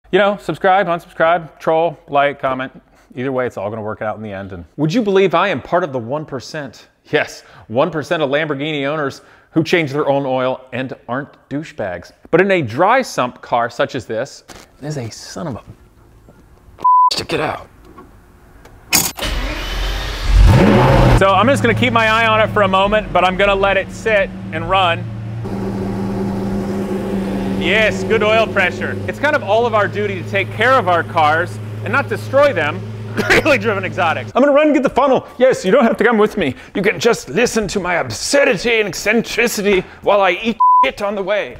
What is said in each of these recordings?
You know, subscribe, unsubscribe, troll, like, comment. Either way, it's all gonna work out in the end. And would you believe I am part of the 1%? Yes, 1% of Lamborghini owners who change their own oil and aren't douchebags. But in a dry sump car such as this, there's a son of a stick it out. So I'm just gonna keep my eye on it for a moment, but I'm gonna let it sit and run. Yes, good oil pressure. It's kind of all of our duty to take care of our cars and not destroy them. Really driven exotics. I'm gonna run and get the funnel. Yes, you don't have to come with me. You can just listen to my absurdity and eccentricity while I eat shit on the way.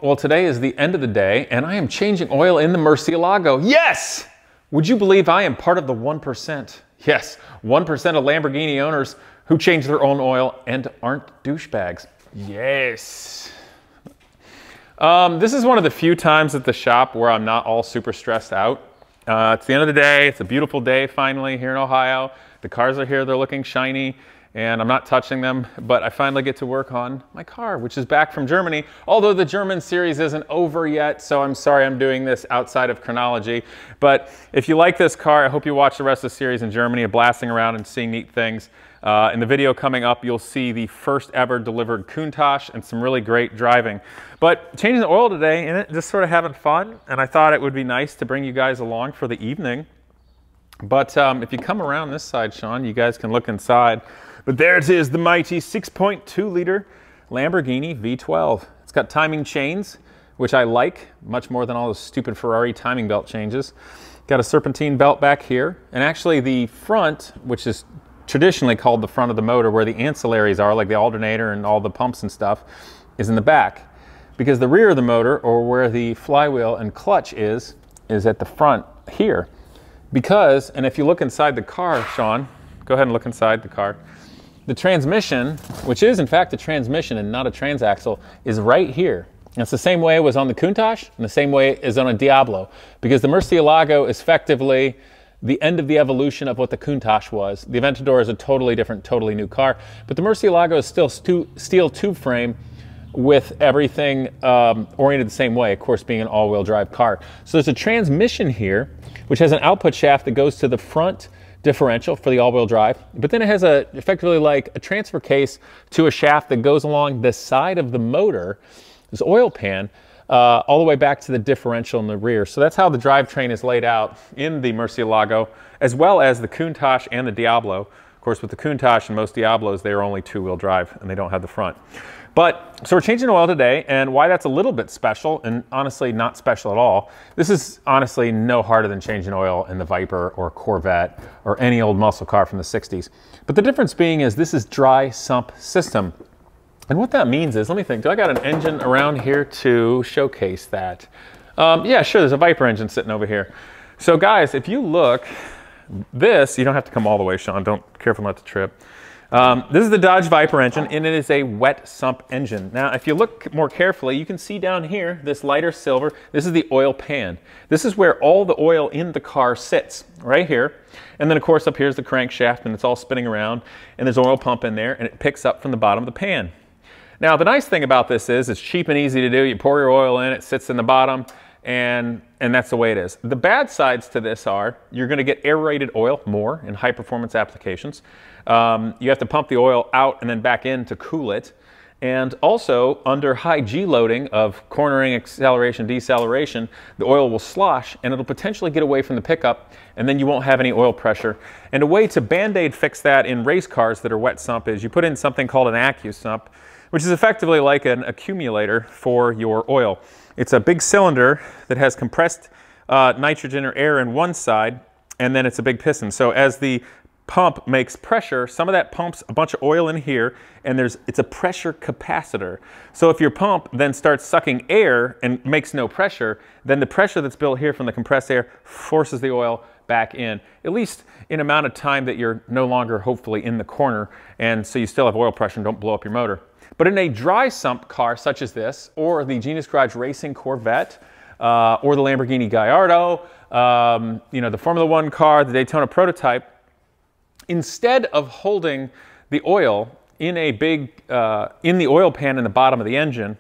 Well, today is the end of the day and I am changing oil in the Murcielago. Yes! Would you believe I am part of the 1%? Yes, 1% of Lamborghini owners who change their own oil and aren't douchebags. Yes. This is one of the few times at the shop where I'm not all super stressed out. It's the end of the day. It's a beautiful day finally here in Ohio. The cars are here, they're looking shiny, and I'm not touching them, but I finally get to work on my car, which is back from Germany, although the German series isn't over yet, so I'm sorry I'm doing this outside of chronology. But if you like this car, I hope you watch the rest of the series in Germany of blasting around and seeing neat things. In the video coming up, you'll see the first ever delivered Countach and some really great driving. But changing the oil today and just sort of having fun, and I thought it would be nice to bring you guys along for the evening. But if you come around this side, Sean, you guys can look inside. But there it is, the mighty 6.2 liter Lamborghini V12. It's got timing chains, which I like much more than all those stupid Ferrari timing belt changes. Got a serpentine belt back here. And actually the front, which is traditionally called the front of the motor, where the ancillaries are, like the alternator and all the pumps and stuff, is in the back. Because the rear of the motor, or where the flywheel and clutch is at the front here. Because, and if you look inside the car, Sean, go ahead and look inside the car. The transmission, which is in fact a transmission and not a transaxle, is right here. And it's the same way it was on the Countach and the same way it is on a Diablo, because the Murcielago is effectively the end of the evolution of what the Countach was. The Aventador is a totally different, totally new car, but the Murcielago is still steel tube frame with everything oriented the same way, of course being an all-wheel drive car. So there's a transmission here, which has an output shaft that goes to the front differential for the all-wheel drive, but then it has effectively like a transfer case to a shaft that goes along the side of the motor, this oil pan, all the way back to the differential in the rear. So that's how the drivetrain is laid out in the Murcielago, as well as the Countach and the Diablo. Of course, with the Countach and most Diablos, they are only two-wheel drive and they don't have the front. But, so we're changing oil today, and why that's a little bit special, and honestly not special at all, this is honestly no harder than changing oil in the Viper or Corvette or any old muscle car from the 60s. But the difference being is this is dry sump system. And what that means is, let me think, do I got an engine around here to showcase that? Yeah, sure, there's a Viper engine sitting over here. So guys, if you look, this, you don't have to come all the way, Sean, careful not to trip. This is the Dodge Viper engine, and it is a wet sump engine. Now, if you look more carefully, you can see down here, this lighter silver, this is the oil pan. This is where all the oil in the car sits, right here. And then, of course, up here is the crankshaft, and it's all spinning around, and there's an oil pump in there, and it picks up from the bottom of the pan. Now, the nice thing about this is it's cheap and easy to do. You pour your oil in, it sits in the bottom, and that's the way it is. The bad sides to this are you're going to get aerated oil more in high performance applications. You have to pump the oil out and then back in to cool it. And also under high G loading of cornering, acceleration, deceleration, the oil will slosh and it'll potentially get away from the pickup, and then you won't have any oil pressure. And a way to Band-Aid fix that in race cars that are wet sump is you put in something called an AccuSump, which is effectively like an accumulator for your oil. It's a big cylinder that has compressed nitrogen or air in one side, and then it's a big piston. So as the pump makes pressure, some of that pumps a bunch of oil in here, and it's a pressure capacitor. So if your pump then starts sucking air and makes no pressure, then the pressure that's built here from the compressed air forces the oil back in, at least in amount of time that you're no longer hopefully in the corner, and so you still have oil pressure and don't blow up your motor. But in a dry sump car such as this, or the Genius Garage Racing Corvette, or the Lamborghini Gallardo, you know, the Formula One car, the Daytona prototype, instead of holding the oil in a big, in the oil pan in the bottom of the engine,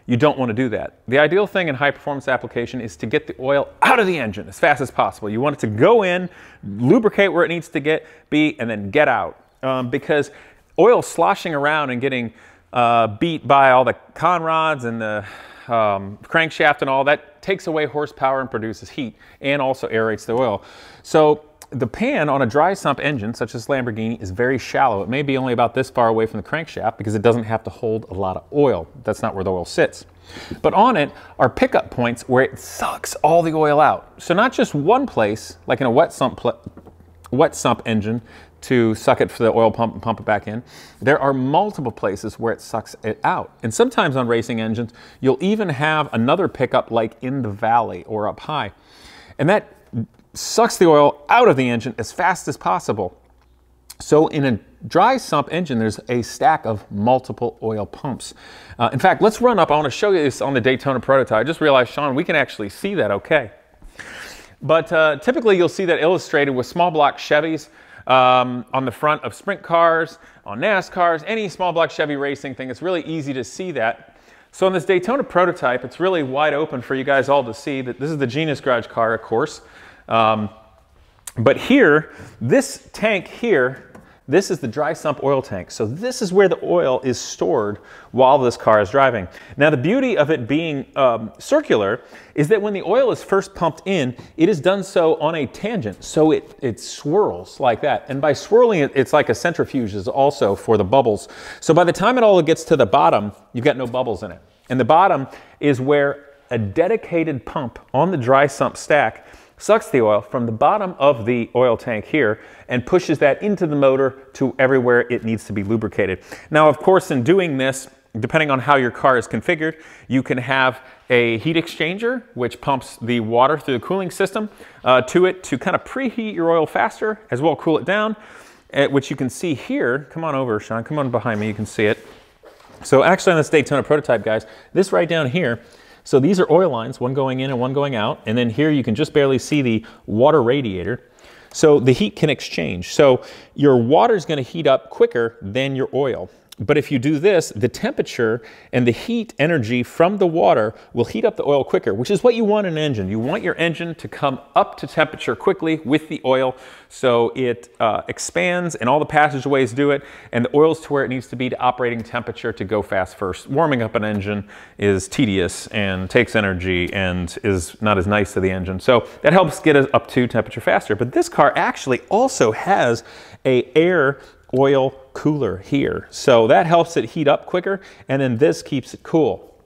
you don't want to do that. The ideal thing in high performance application is to get the oil out of the engine as fast as possible. You want it to go in, lubricate where it needs to be, and then get out. Because oil sloshing around and getting beat by all the conrods and the crankshaft and all that takes away horsepower and produces heat, and also aerates the oil. So the pan on a dry sump engine, such as Lamborghini, is very shallow. It may be only about this far away from the crankshaft because it doesn't have to hold a lot of oil. That's not where the oil sits. But on it are pickup points where it sucks all the oil out. So not just one place, like in a wet sump engine, to suck it for the oil pump and pump it back in. There are multiple places where it sucks it out. And sometimes on racing engines, you'll even have another pickup like in the valley or up high. And that sucks the oil out of the engine as fast as possible. So in a dry sump engine, there's a stack of multiple oil pumps. In fact, let's run up. I want to show you this on the Daytona prototype. I just realized, Sean, we can actually see that okay. But typically you'll see that illustrated with small block Chevys on the front of sprint cars, on NASCARs, any small block Chevy racing thing. It's really easy to see that. So in this Daytona prototype, it's really wide open for you guys all to see that this is the Genius Garage car, of course. But here, this tank here, this is the dry sump oil tank. So this is where the oil is stored while this car is driving. Now the beauty of it being circular is that when the oil is first pumped in, it is done so on a tangent. So it swirls like that. And by swirling it, it's like a centrifuge is also for the bubbles. So by the time it all gets to the bottom, you've got no bubbles in it. And the bottom is where a dedicated pump on the dry sump stack sucks the oil from the bottom of the oil tank here and pushes that into the motor to everywhere it needs to be lubricated. Now, of course, in doing this, depending on how your car is configured, you can have a heat exchanger, which pumps the water through the cooling system to it to kind of preheat your oil faster, as well cool it down, which you can see here. Come on over, Sean. Come on behind me. You can see it. So actually on this Daytona prototype, guys, this right down here, so these are oil lines, one going in and one going out. And then here you can just barely see the water radiator. So the heat can exchange. So your water is going to heat up quicker than your oil. But if you do this, the temperature and the heat energy from the water will heat up the oil quicker, which is what you want in an engine. You want your engine to come up to temperature quickly with the oil so it expands and all the passageways do it, and the oil's to where it needs to be to operating temperature to go fast first. Warming up an engine is tedious and takes energy and is not as nice to the engine. So that helps get us up to temperature faster. But this car actually also has an air oil cooler here. So that helps it heat up quicker, and then this keeps it cool.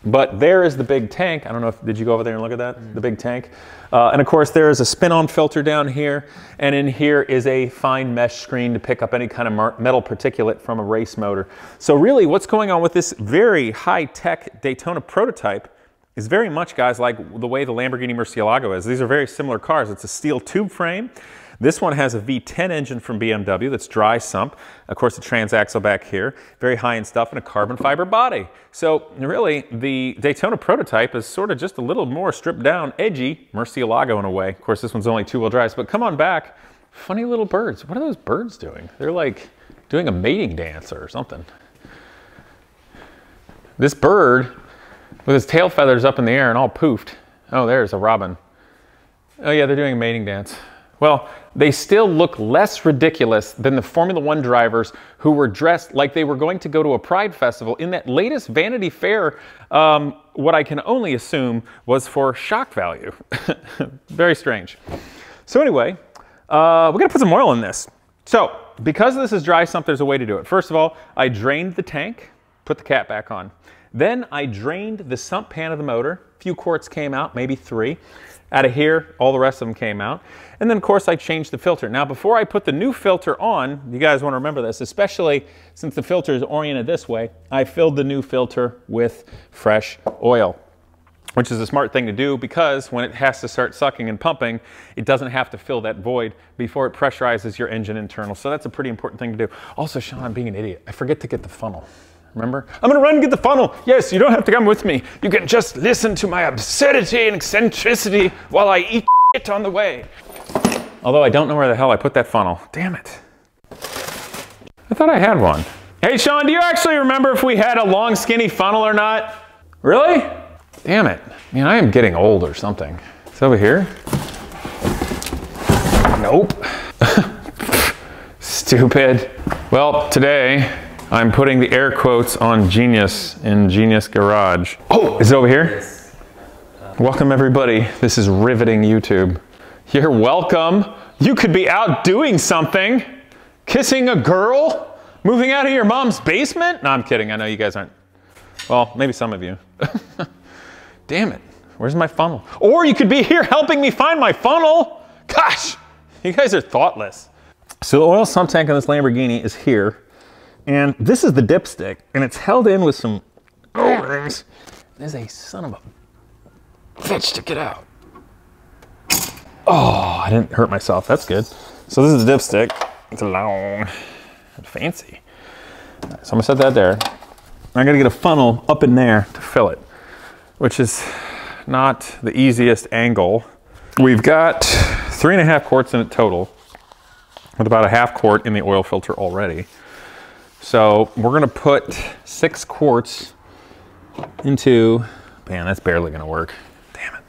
But there is the big tank. I don't know if, did you go over there and look at that? The big tank. And of course there is a spin-on filter down here, and in here is a fine mesh screen to pick up any kind of metal particulate from a race motor. So really what's going on with this very high-tech Daytona prototype is very much, guys, like the way the Lamborghini Murcielago is. These are very similar cars. It's a steel tube frame. This one has a V10 engine from BMW that's dry sump. Of course, the transaxle back here, very high-end stuff, and a carbon fiber body. So really, the Daytona prototype is sort of just a little more stripped down, edgy Murcielago in a way. Of course, this one's only two-wheel drives, but come on back. Funny little birds. What are those birds doing? They're like doing a mating dance or something. This bird with his tail feathers up in the air and all poofed. Oh, there's a robin. Oh yeah, they're doing a mating dance. Well, they still look less ridiculous than the Formula One drivers who were dressed like they were going to go to a Pride festival in that latest Vanity Fair, what I can only assume was for shock value. Very strange. So anyway, we're gonna put some oil in this. So because this is dry sump, there's a way to do it. First of all, I drained the tank, put the cap back on. Then I drained the sump pan of the motor. A few quarts came out, maybe 3. Out of here, all the rest of them came out. And then, of course, I changed the filter. Now, before I put the new filter on, you guys want to remember this, especially since the filter is oriented this way, I filled the new filter with fresh oil, which is a smart thing to do because when it has to start sucking and pumping, it doesn't have to fill that void before it pressurizes your engine internal. So that's a pretty important thing to do. Also, Sean, I'm being an idiot. I forget to get the funnel. Remember? I'm gonna run and get the funnel. Yes, you don't have to come with me. You can just listen to my absurdity and eccentricity while I eat shit on the way. Although I don't know where the hell I put that funnel. Damn it. I thought I had one. Hey Sean, do you actually remember if we had a long skinny funnel or not? Really? Damn it. Man, I am getting old or something. It's over here? Nope. Stupid. Well, today I'm putting the air quotes on Genius in Genius Garage. Oh, is it over here? Yes. Welcome everybody. This is riveting YouTube. You're welcome. You could be out doing something. Kissing a girl? Moving out of your mom's basement? No, I'm kidding. I know you guys aren't. Well, maybe some of you. Damn it. Where's my funnel? Or you could be here helping me find my funnel. Gosh, you guys are thoughtless. So the oil sump tank on this Lamborghini is here. And this is the dipstick. And it's held in with some O-rings. There's a son of a bitch to get out. Oh, I didn't hurt myself. That's good. So this is the dipstick. It's long and fancy. So I'm gonna set that there. I gotta get a funnel up in there to fill it, which is not the easiest angle. We've got 3.5 quarts in it total, with about a half quart in the oil filter already. So we're gonna put 6 quarts into, man, that's barely gonna work. Damn it.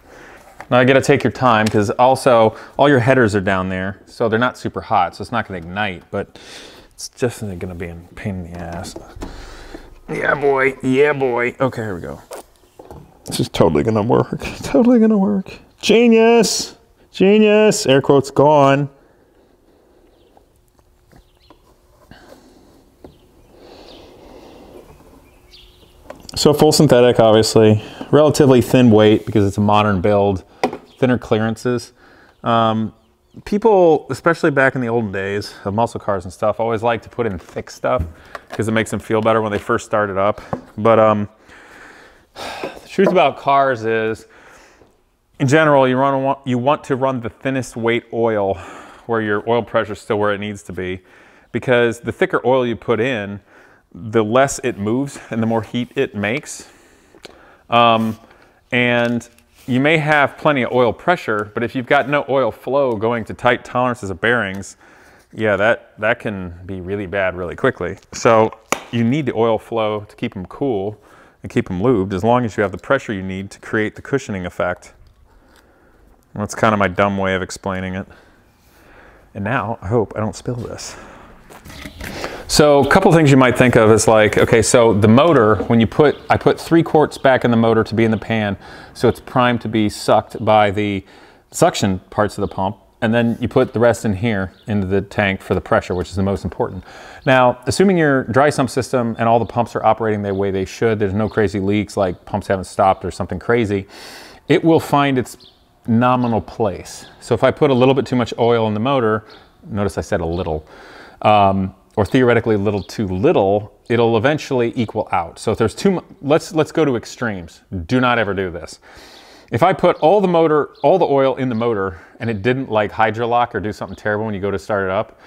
Now I gotta take your time, because also all your headers are down there, so they're not super hot, so it's not gonna ignite, but it's just gonna be a pain in the ass. Yeah, boy. Yeah, boy. Okay, here we go. This is totally gonna work. Totally gonna work. Genius! Genius! Air quotes gone. So full synthetic, obviously. Relatively thin weight because it's a modern build. Thinner clearances. People, especially back in the olden days of muscle cars and stuff, always like to put in thick stuff because it makes them feel better when they first start it up. But the truth about cars is, in general, you want to run the thinnest weight oil where your oil pressure is still where it needs to be, because the thicker oil you put in, the less it moves and the more heat it makes. And you may have plenty of oil pressure, but if you've got no oil flow going to tight tolerances of bearings, yeah, that can be really bad really quickly. So you need the oil flow to keep them cool and keep them lubed, as long as you have the pressure you need to create the cushioning effect. And that's kind of my dumb way of explaining it. And now I hope I don't spill this. So a couple things you might think of is like, okay, so the motor, when I put 3 quarts back in the motor to be in the pan, so it's primed to be sucked by the suction parts of the pump, and then you put the rest in here into the tank for the pressure, which is the most important. Now, assuming your dry sump system and all the pumps are operating the way they should, there's no crazy leaks like pumps haven't stopped or something crazy, it will find its nominal place. So if I put a little bit too much oil in the motor, notice I said a little, or theoretically a little too little, it'll eventually equal out. So if there's too much, let's go to extremes. Do not ever do this. If I put all the oil in the motor and it didn't like hydrolock or do something terrible when you go to start it up,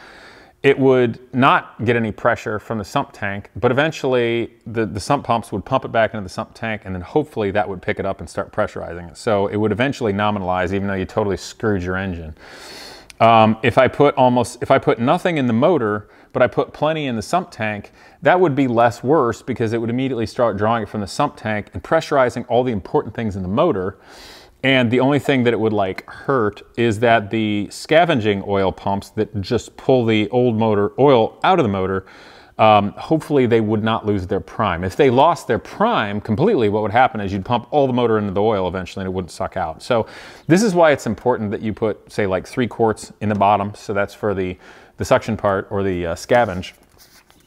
it would not get any pressure from the sump tank, but eventually the sump pumps would pump it back into the sump tank, and then hopefully that would pick it up and start pressurizing it. So it would eventually nominalize, even though you totally screwed your engine. If I put nothing in the motor, but I put plenty in the sump tank, that would be less worse, because it would immediately start drawing it from the sump tank and pressurizing all the important things in the motor. And the only thing that it would like hurt is that the scavenging oil pumps that just pull the old motor oil out of the motor, hopefully they would not lose their prime. If they lost their prime completely, what would happen is you'd pump all the motor into the oil eventually and it wouldn't suck out. So this is why it's important that you put, say, like 3 quarts in the bottom. So that's for the suction part, or the scavenge.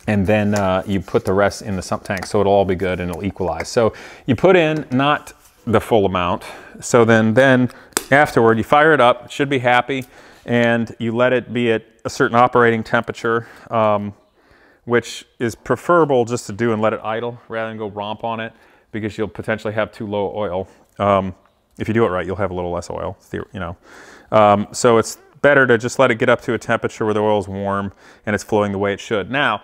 And then you put the rest in the sump tank, so it'll all be good and it'll equalize. So you put in not the full amount. So then afterward, you fire it up, it should be happy, and you let it be at a certain operating temperature, which is preferable just to do and let it idle rather than go romp on it, because you'll potentially have too low oil. If you do it right, you'll have a little less oil, you know. So it's better to just let it get up to a temperature where the oil is warm and it's flowing the way it should. Now,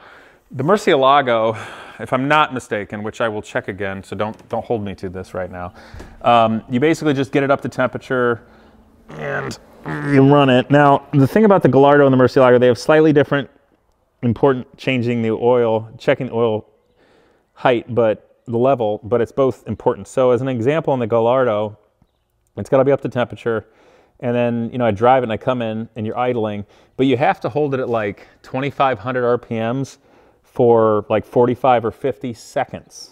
the Murcielago, if I'm not mistaken, which I will check again, so don't hold me to this right now. You basically just get it up to temperature and you run it. Now, the thing about the Gallardo and the Murcielago, they have slightly different important changing the oil, checking the oil height, but the level, but it's both important. So as an example, in the Gallardo, it's got to be up to temperature. And then, you know, I drive it and I come in and you're idling, but you have to hold it at like 2,500 RPMs for like 45 or 50 seconds.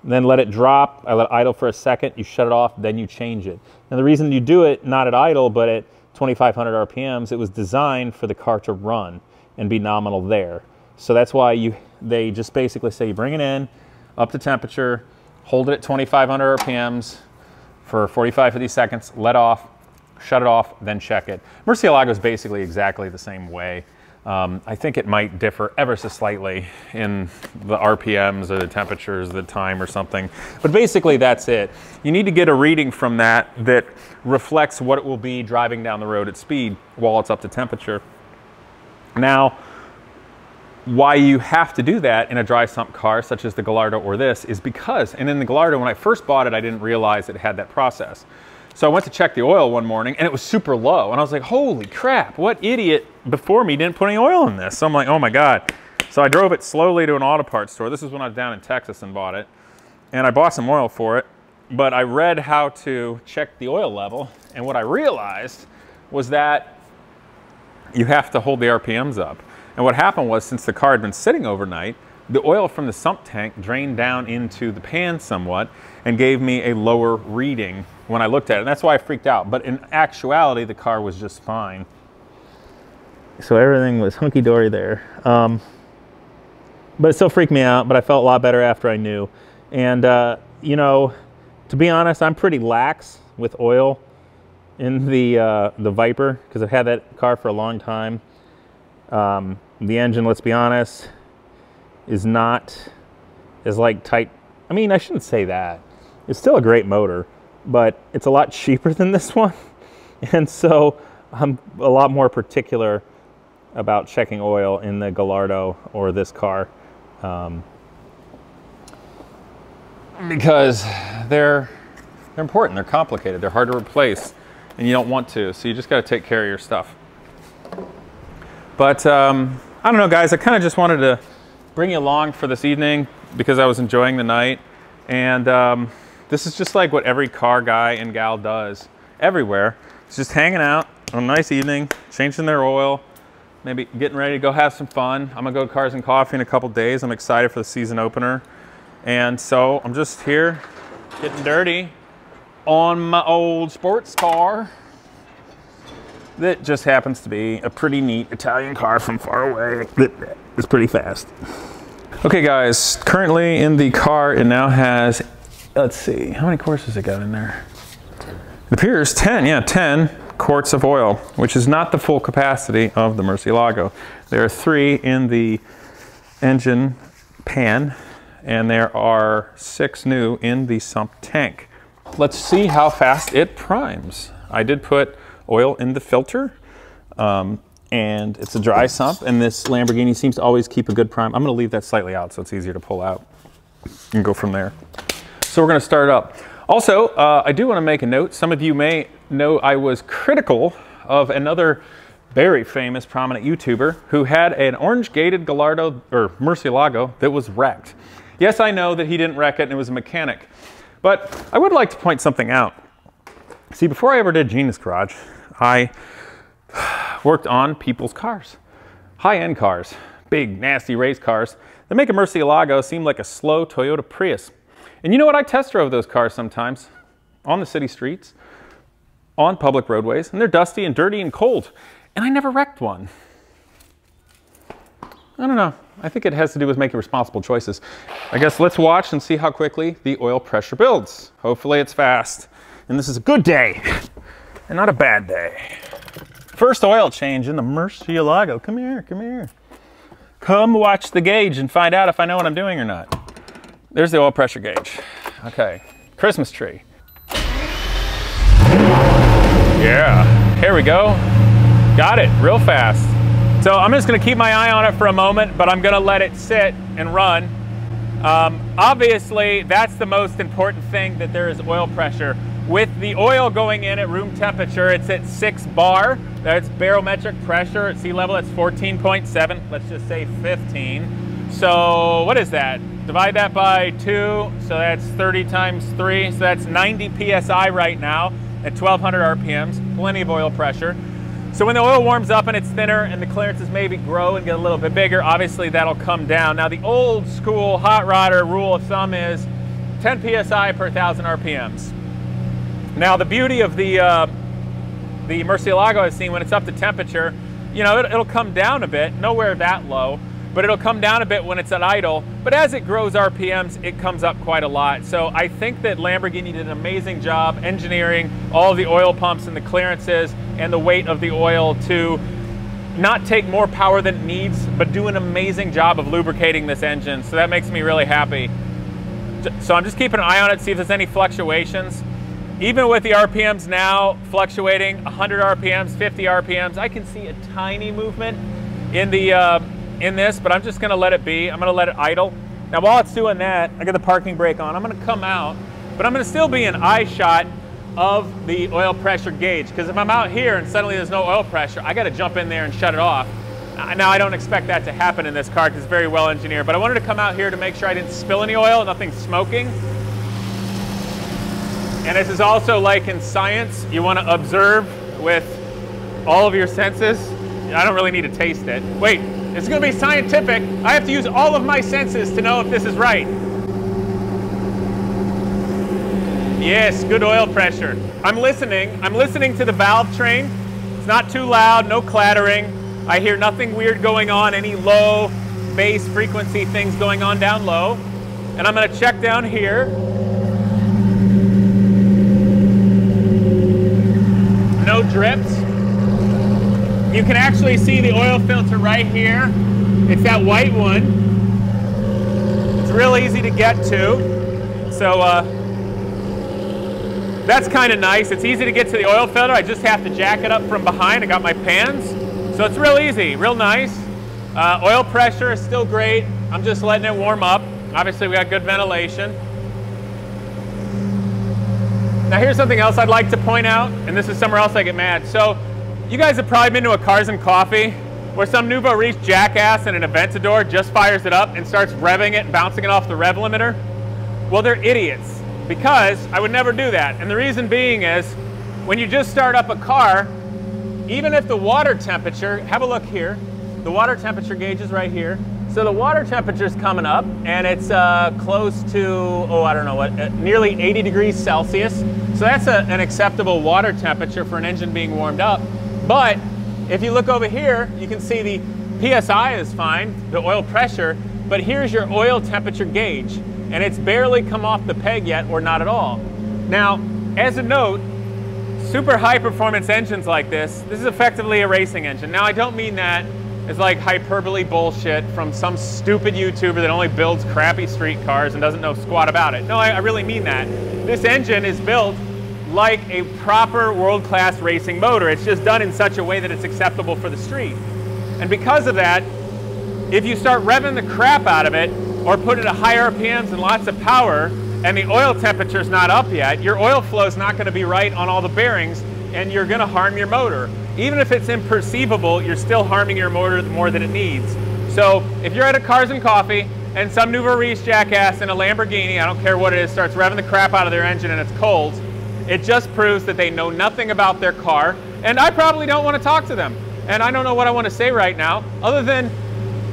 And then let it drop. I let it idle for a second. You shut it off, then you change it. And the reason you do it not at idle, but at 2,500 RPMs, it was designed for the car to run and be nominal there. So that's why they just basically say you bring it in, up to temperature, hold it at 2,500 RPMs for 45, 50 seconds, let off, shut it off, then check it. Murcielago is basically exactly the same way. I think it might differ ever so slightly in the RPMs or the temperatures, the time or something. But basically that's it. You need to get a reading from that that reflects what it will be driving down the road at speed while it's up to temperature. Now, why you have to do that in a dry sump car such as the Gallardo or this is because, and in the Gallardo when I first bought it, I didn't realize it had that process. So I went to check the oil one morning and it was super low. And I was like, holy crap, what idiot before me didn't put any oil in this? So I'm like, oh my God. So I drove it slowly to an auto parts store. This is when I was down in Texas and bought it. And I bought some oil for it, but I read how to check the oil level. And what I realized was that you have to hold the RPMs up. And what happened was, since the car had been sitting overnight, the oil from the sump tank drained down into the pan somewhat and gave me a lower reading when I looked at it. And that's why I freaked out. But in actuality, the car was just fine. So everything was hunky-dory there. But it still freaked me out, but I felt a lot better after I knew. And, you know, to be honest, I'm pretty lax with oil in the Viper because I've had that car for a long time. The engine, let's be honest, is not as like tight. I mean, I shouldn't say that. It's still a great motor, but it's a lot cheaper than this one. And so I'm a lot more particular about checking oil in the Gallardo or this car because they're important, they're complicated, they're hard to replace, and you don't want to, so you just got to take care of your stuff. But I don't know, guys, I kind of just wanted to bring you along for this evening because I was enjoying the night. And this is just like what every car guy and gal does everywhere. It's just hanging out on a nice evening, changing their oil, maybe getting ready to go have some fun. I'm gonna go to Cars and Coffee in a couple days. I'm excited for the season opener. And so I'm just here getting dirty on my old sports car that just happens to be a pretty neat Italian car from far away that is pretty fast. Okay guys, currently in the car it now has, let's see, how many quarts has it got in there? It appears 10, yeah, 10 quarts of oil, which is not the full capacity of the Murcielago. There are 3 in the engine pan, and there are 6 new in the sump tank. Let's see how fast it primes. I did put oil in the filter, and it's a dry sump, and this Lamborghini seems to always keep a good prime. I'm gonna leave that slightly out so it's easier to pull out and go from there. So we're gonna start up. Also, I do wanna make a note. Some of you may know I was critical of another very famous prominent YouTuber who had an orange gated Gallardo or Murcielago that was wrecked. Yes, I know that he didn't wreck it and it was a mechanic, but I would like to point something out. See, before I ever did Gina's Garage, I worked on people's cars, high-end cars, big, nasty race cars that make a Murcielago seem like a slow Toyota Prius. And you know what? I test drove those cars sometimes on the city streets, on public roadways, and they're dusty and dirty and cold, and I never wrecked one. I don't know. I think it has to do with making responsible choices. I guess let's watch and see how quickly the oil pressure builds. Hopefully it's fast. And this is a good day and not a bad day. First oil change in the Murcielago. Come here, come here. Come watch the gauge and find out if I know what I'm doing or not. There's the oil pressure gauge. Okay, Christmas tree. Yeah, here we go. Got it, real fast. So I'm just gonna keep my eye on it for a moment, but I'm gonna let it sit and run. Obviously, that's the most important thing, that there is oil pressure. With the oil going in at room temperature, it's at 6 bar. That's barometric pressure. At sea level, it's 14.7. Let's just say 15. So what is that? Divide that by 2, so that's 30 times 3. So that's 90 PSI right now at 1200 RPMs, plenty of oil pressure. So when the oil warms up and it's thinner and the clearances maybe grow and get a little bit bigger, obviously that'll come down. Now the old school hot rodder rule of thumb is 10 PSI per 1000 RPMs. Now the beauty of the Murcielago I've seen, when it's up to temperature, you know, it'll come down a bit, nowhere that low, but it'll come down a bit when it's at idle. But as it grows RPMs, it comes up quite a lot. So I think that Lamborghini did an amazing job engineering all of the oil pumps and the clearances and the weight of the oil to not take more power than it needs, but do an amazing job of lubricating this engine. So that makes me really happy. So I'm just keeping an eye on it, see if there's any fluctuations. Even with the RPMs now fluctuating, 100 RPMs, 50 RPMs, I can see a tiny movement in the in this, but I'm just gonna let it be. I'm gonna let it idle. Now while it's doing that, I got the parking brake on. I'm gonna come out, but I'm gonna still be in eye shot of the oil pressure gauge, because if I'm out here and suddenly there's no oil pressure, I gotta jump in there and shut it off. Now I don't expect that to happen in this car because it's very well engineered, but I wanted to come out here to make sure I didn't spill any oil, nothing smoking. And this is also like in science, you want to observe with all of your senses. I don't really need to taste it. Wait, it's going to be scientific. I have to use all of my senses to know if this is right. Yes, good oil pressure. I'm listening to the valve train. It's not too loud, no clattering. I hear nothing weird going on, any low bass frequency things going on down low. And I'm going to check down here. No drips. You can actually see the oil filter right here. It's that white one. It's real easy to get to. So that's kind of nice. It's easy to get to the oil filter. I just have to jack it up from behind. I got my pans. So it's real easy, real nice. Oil pressure is still great. I'm just letting it warm up. Obviously we got good ventilation. Now here's something else I'd like to point out, and this is somewhere else I get mad. So you guys have probably been to a Cars and Coffee where some nouveau riche jackass in an Aventador just fires it up and starts revving it and bouncing it off the rev limiter. Well, they're idiots, because I would never do that. And the reason being is, when you just start up a car, even if the water temperature, have a look here, the water temperature gauge is right here. So the water temperature is coming up, and it's close to, oh, I don't know what, nearly 80 degrees Celsius. So that's an acceptable water temperature for an engine being warmed up. But if you look over here, you can see the PSI is fine, the oil pressure, but here's your oil temperature gauge, and it's barely come off the peg yet, or not at all. Now, as a note, super high performance engines like this is effectively a racing engine. Now, I don't mean that as like hyperbole bullshit from some stupid YouTuber that only builds crappy street cars and doesn't know squat about it. No, I really mean that. This engine is built like a proper world-class racing motor. It's just done in such a way that it's acceptable for the street. And because of that, if you start revving the crap out of it or put it at high RPMs and lots of power, and the oil temperature's not up yet, your oil flow is not going to be right on all the bearings, and you're going to harm your motor. Even if it's imperceivable, you're still harming your motor more than it needs. So if you're at a Cars and Coffee and some nouveau riche jackass in a Lamborghini, I don't care what it is, starts revving the crap out of their engine and it's cold, it just proves that they know nothing about their car, and I probably don't want to talk to them. And I don't know what I want to say right now, other than,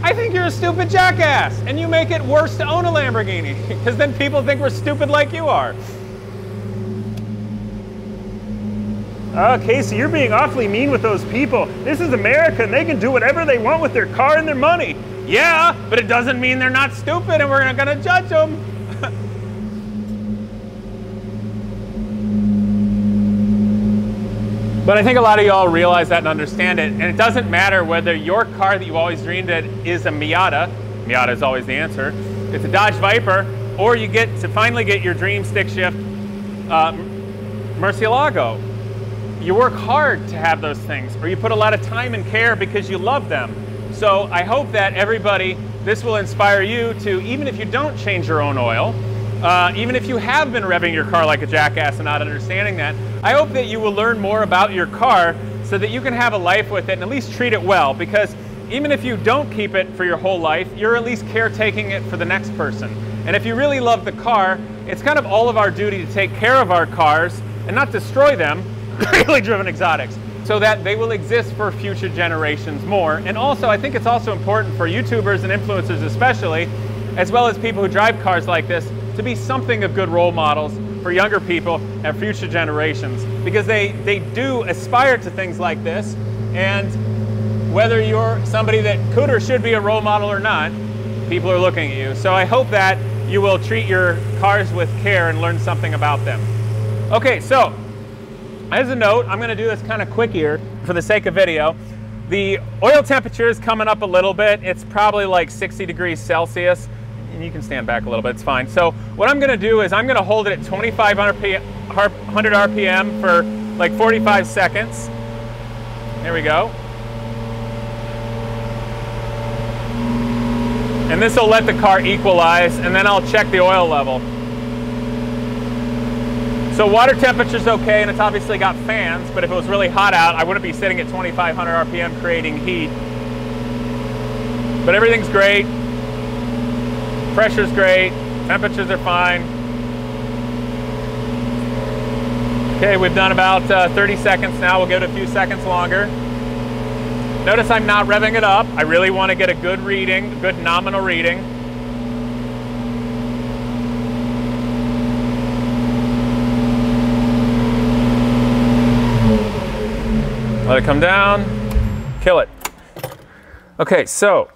I think you're a stupid jackass, and you make it worse to own a Lamborghini, because then people think we're stupid like you are. Okay, so you're being awfully mean with those people. This is America, and they can do whatever they want with their car and their money. Yeah, but it doesn't mean they're not stupid and we're not gonna judge them. But I think a lot of y'all realize that and understand it, and it doesn't matter whether your car that you always dreamed of is a Miata. Miata is always the answer. It's a Dodge Viper, or you get to finally get your dream stick shift Murcielago. You work hard to have those things, or you put a lot of time and care because you love them. So I hope that everybody, this will inspire you to, even if you don't change your own oil, even if you have been revving your car like a jackass and not understanding that, I hope that you will learn more about your car so that you can have a life with it and at least treat it well, because even if you don't keep it for your whole life, you're at least caretaking it for the next person. And if you really love the car, it's kind of all of our duty to take care of our cars and not destroy them, really driven exotics, so that they will exist for future generations more. And also, I think it's also important for YouTubers and influencers especially, as well as people who drive cars like this, to be something of good role models for younger people and future generations, because they do aspire to things like this. And whether you're somebody that could or should be a role model or not, people are looking at you. So I hope that you will treat your cars with care and learn something about them. Okay, so as a note, I'm gonna do this kind of quick here for the sake of video. The oil temperature is coming up a little bit. It's probably like 60 degrees Celsius. And you can stand back a little bit, it's fine. So what I'm gonna do is I'm gonna hold it at 2,500 RPM for like 45 seconds. Here we go. And this will let the car equalize, and then I'll check the oil level. So water temperature's okay, and it's obviously got fans, but if it was really hot out, I wouldn't be sitting at 2,500 RPM creating heat. But everything's great. Pressure's great. Temperatures are fine. Okay, we've done about 30 seconds now. We'll give it a few seconds longer. Notice I'm not revving it up. I really want to get a good reading, a good nominal reading. Let it come down, kill it. Okay, so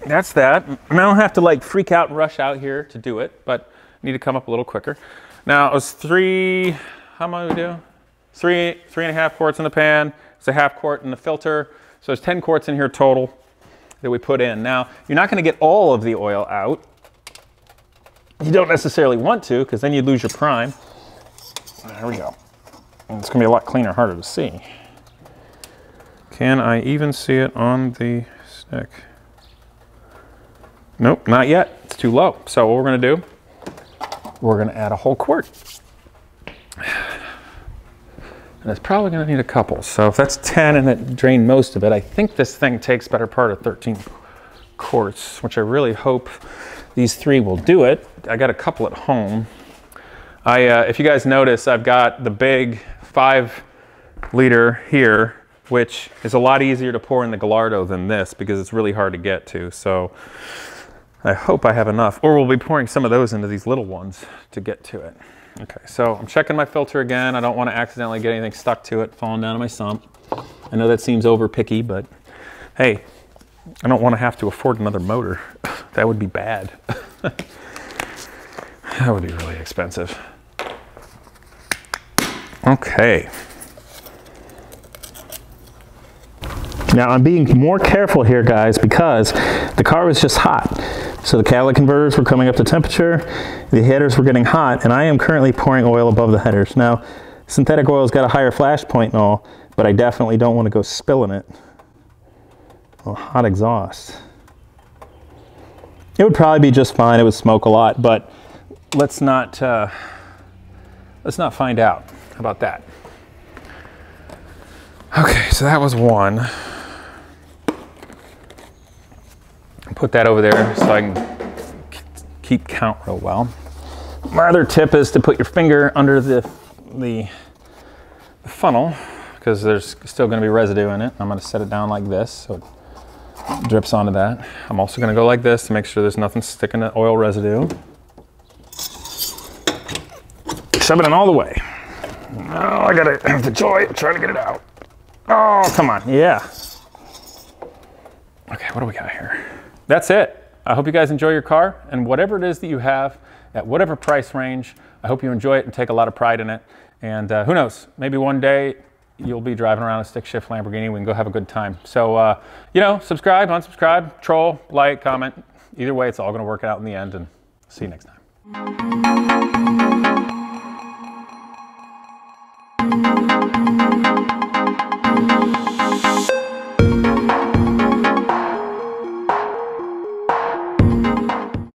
that's that. And I don't have to like freak out and rush out here to do it, but I need to come up a little quicker. Now it was how much do we do? Three and a half quarts in the pan. It's a half quart in the filter. So there's 10 quarts in here total that we put in. Now, you're not gonna get all of the oil out. You don't necessarily want to, because then you lose your prime. There we go. And it's gonna be a lot cleaner, harder to see. Can I even see it on the stick? Nope, not yet. It's too low. So what we're gonna do, we're gonna add a whole quart. And it's probably gonna need a couple. So if that's 10 and it drained most of it, I think this thing takes better part of 13 quarts, which I really hope these 3 will do it. I got a couple at home. If you guys notice, I've got the big 5-liter here, which is a lot easier to pour in the Gallardo than this because it's really hard to get to. So I hope I have enough, or we'll be pouring some of those into these little ones to get to it. Okay, so I'm checking my filter again. I don't want to accidentally get anything stuck to it, falling down in my sump. I know that seems over picky, but hey, I don't want to have to afford another motor. That would be bad. That would be really expensive. Okay. Now I'm being more careful here, guys, because the car was just hot. So the catalytic converters were coming up to temperature, the headers were getting hot, and I am currently pouring oil above the headers. Now, synthetic oil's got a higher flash point and all, but I definitely don't want to go spilling it. Well, hot exhaust. It would probably be just fine. It would smoke a lot, but let's not find out. How about that? Okay, so that was one. Put that over there so I can keep count real well. My other tip is to put your finger under the funnel, because there's still going to be residue in it. I'm going to set it down like this so it drips onto that. I'm also going to go like this to make sure there's nothing sticking to oil residue. Shove it in all the way. Oh, I gotta have the joy of trying to get it out. Oh, come on, yeah. Okay, what do we got here? That's it. I hope you guys enjoy your car, and whatever it is that you have, at whatever price range, I hope you enjoy it and take a lot of pride in it. And who knows, maybe one day you'll be driving around a stick shift Lamborghini. We can go have a good time. So, you know, subscribe, unsubscribe, troll, like, comment. Either way, it's all gonna work out in the end, and see you next time.